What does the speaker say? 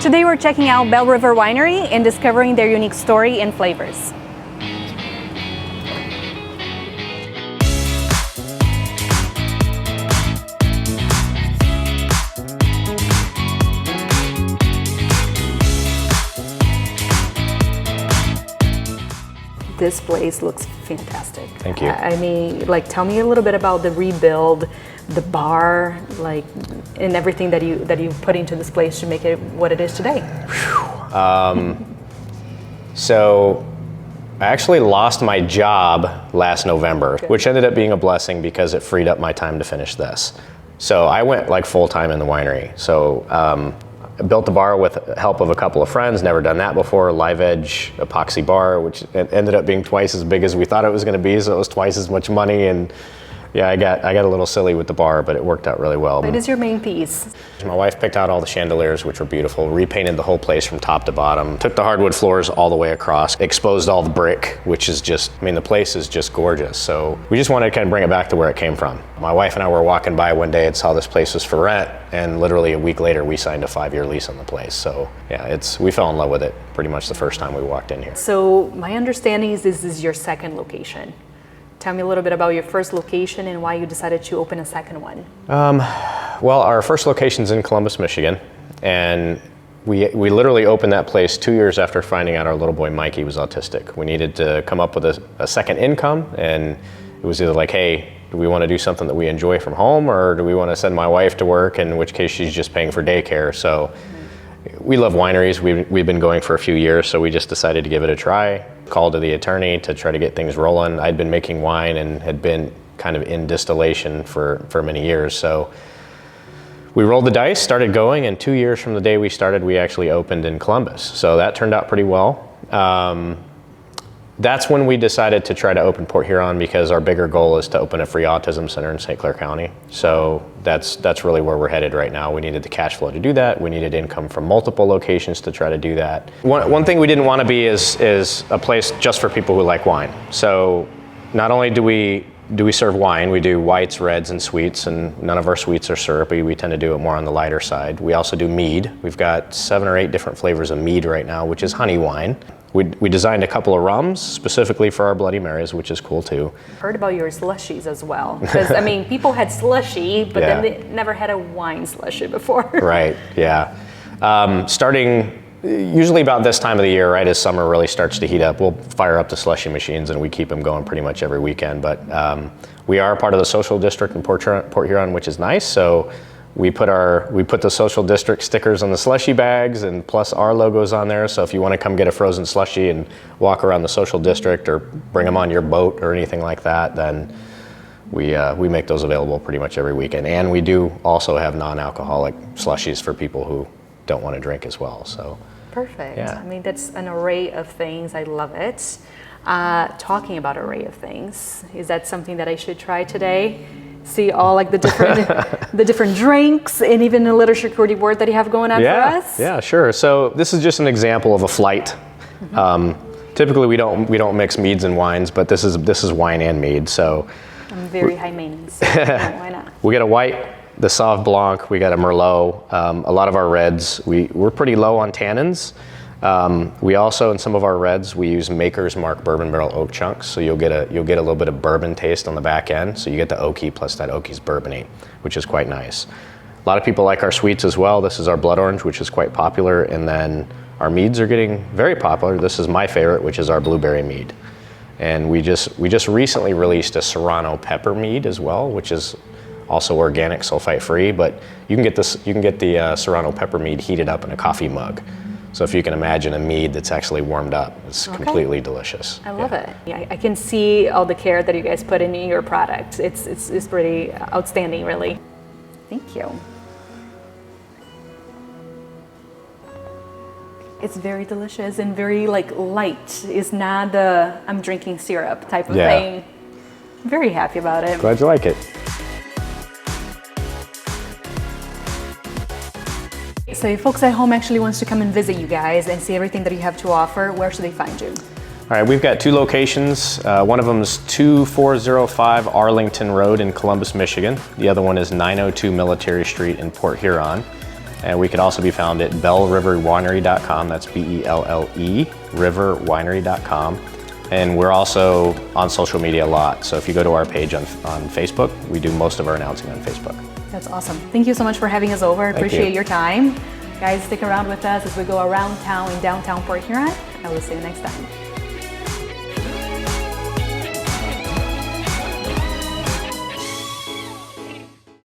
Today we're checking out Belle River Winery and discovering their unique story and flavors. This place looks fantastic. Thank you. I mean, like, tell me a little bit about the rebuild, the bar, like, and everything that you put into this place to make it what it is today. So I actually lost my job last November, which ended up being a blessing because it freed up my time to finish this. So I went like full time in the winery. So I built the bar with the help of a couple of friends, never done that before, live edge epoxy bar, which ended up being twice as big as we thought it was gonna be, so it was twice as much money, and yeah, I got a little silly with the bar, but it worked out really well. What is your main piece? My wife picked out all the chandeliers, which were beautiful, repainted the whole place from top to bottom, took the hardwood floors all the way across, exposed all the brick, which is just, I mean, the place is just gorgeous. So we just wanted to kind of bring it back to where it came from. My wife and I were walking by one day and saw this place was for rent, and literally a week later we signed a 5-year lease on the place. So yeah, we fell in love with it pretty much the first time we walked in here. So my understanding is this is your second location. Tell me a little bit about your first location and why you decided to open a second one. Well, our first location's in Columbus, Michigan, and we literally opened that place 2 years after finding out our little boy Mikey was autistic. We needed to come up with a second income, and it was either like, hey, do we want to do something that we enjoy from home, or do we want to send my wife to work, in which case she's just paying for daycare. So we love wineries. We've been going for a few years, so we just decided to give it a try. Called to the attorney to try to get things rolling. I'd been making wine and had been kind of in distillation for many years. So we rolled the dice, started going, and 2 years from the day we started, we actually opened in Columbus. So that turned out pretty well. That's when we decided to try to open Port Huron, because our bigger goal is to open a free autism center in St. Clair County. So that's really where we're headed right now. We needed the cash flow to do that. We needed income from multiple locations to try to do that. One thing we didn't want to be is a place just for people who like wine. So not only do we serve wine, we do whites, reds, and sweets, and none of our sweets are syrupy. We tend to do it more on the lighter side. We also do mead. We've got 7 or 8 different flavors of mead right now, which is honey wine. We designed a couple of rums specifically for our Bloody Marys, which is cool too. Heard about your slushies as well, because I mean, people had slushy, but then they never had a wine slushy before. Right, yeah. Starting usually about this time of the year, right as summer really starts to heat up, we'll fire up the slushy machines and we keep them going pretty much every weekend. But we are part of the social district in Port Huron, which is nice. So we put the social district stickers on the slushy bags, and plus our logos on there. So if you want to come get a frozen slushy and walk around the social district or bring them on your boat or anything like that, then we make those available pretty much every weekend. And we do also have non-alcoholic slushies for people who don't want to drink as well. So perfect. Yeah. I mean, that's an array of things. I love it. Talking about array of things, is that something that I should try today? See all like the different drinks, and even the little charcuterie board that you have going on for us? Yeah, sure. So this is just an example of a flight. Mm-hmm. Typically we don't mix meads and wines, but this is wine and mead. So I'm very high maintenance. So why not? We got a white, the Sauv Blanc, we got a Merlot, a lot of our reds. We're pretty low on tannins. We also, in some of our reds, we use Maker's Mark bourbon barrel oak chunks, so you'll get a little bit of bourbon taste on the back end. So you get the oaky plus that oaky's bourbony, which is quite nice. A lot of people like our sweets as well. This is our blood orange, which is quite popular, and then our meads are getting very popular. This is my favorite, which is our blueberry mead, and we just recently released a Serrano pepper mead as well, which is also organic, sulfite free. But you can get the Serrano pepper mead heated up in a coffee mug. So if you can imagine a mead that's actually warmed up, it's completely delicious. I love it. Yeah, I can see all the care that you guys put into your product. It's pretty outstanding, really. Thank you. It's very delicious and very like light. It's not the I'm drinking syrup type of thing. I'm very happy about it. Glad you like it. So if folks at home actually wants to come and visit you guys and see everything that you have to offer, where should they find you? All right, we've got 2 locations. One of them is 2405 Arlington Road in Columbus, Michigan. The other one is 902 Military Street in Port Huron. And we could also be found at belleriverwinery.com. That's BELLE, riverwinery.com. And we're also on social media a lot. So if you go to our page on Facebook, we do most of our announcing on Facebook. That's awesome. Thank you so much for having us over. I appreciate you. your time. Guys, stick around with us as we go around town in downtown Port Huron. I will see you next time.